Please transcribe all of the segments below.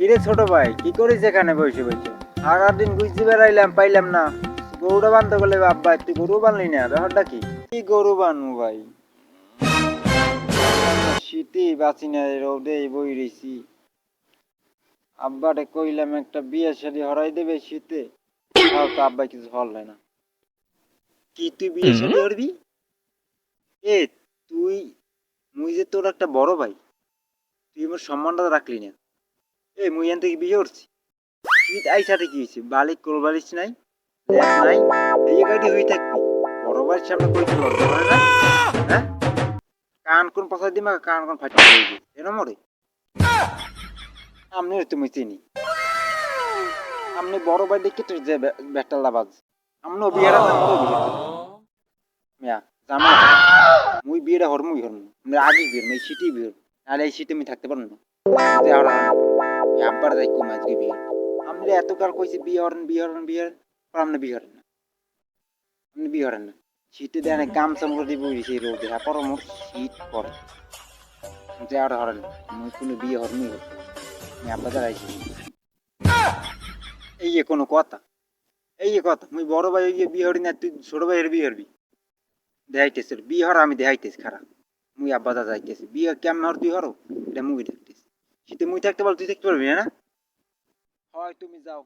কিরে ছোট ভাই, কি করিস এখানে বসে বসে? আগার দিন বুঝতে বেড়াইলাম, পাইলাম না। গরুটা বানতে বলে আব্বা, তুই গরু বানলি না, ব্যাপারটা কি? কি গরু বানবো ভাই? শীতে বাঁচি না, রোদে বই রইছি। আব্বারে কইলাম একটা বিয়ে শাদী হরাই দেবে শীতে, তাও তো আব্বা কিছু হল না। কি তুই বিয়ে শাদী করবি? এ তুই, মুই যে তোর একটা বড় ভাই, তুই আমার সম্মানটা রাখলি না। মুই এখান থেকে বিয়ে করছি, তুই আই সাথে কি হয়েছে? বালিক কোল বালিশ নাই, ল্যাপ নাই, এই গাড়ি হয়ে থাকবি। বড় ভাইয়ের সামনে কইতে লজ্জা করে না? হ্যাঁ, কান কোন পচা দিমা, কান কোন ফাটি যাইবে এরম ওরে। আমনে তুমি চিনি, আমনে বড় ভাই দেখে তোর যে ব্যাটাল লাবাজ, আমনে বিয়ের না মরো বিয়ে মিয়া জামা। মুই বিয়েটা হরমুই হরমু, আমরা আগে বিয়ের মই সিটি বিয়ের, নাহলে এই সিটে আমি থাকতে পারবো না। যে আর আব্বার যাই কম আজকে বিয়ে, আমরা এত কাল কইছি বিয়ে হরেন বিয়ে হরেন বিয়ে হরেন, পর আপনি বিয়ে হরেন না, আপনি বিয়ে হরেন না। শীতে দেন গামছা মুখে দিয়ে বই সেই রোদে, পর মোর শীত পরে যে আর হরেন না। মুই কোনো বিয়ে হরমুই হর, আমি আব্বা দ্বারা আইছি। এই যে কোনো কথা, এই যে কথা, মুই বড় ভাই গিয়ে বিয়ে হরি না, তুই ছোট ভাইয়ের বিয়ে হরবি? দেখাইতেছে বিয়ে হর, আমি দেখাইতেছি খারাপ। মুই আব্বা দা যাইতেছি বিয়ে কেমন হর তুই হরো, এটা মুই দেখতেছি। শীতে মুই থাকতে পারো, তুই থাকতে পারবি না? হয় তুমি যাও,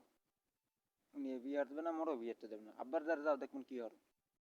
উনি বিয়ে দেবে না, মোরও বিয়ে দেবে না, আব্বার দ্বারা যাও দেখুন কি হর।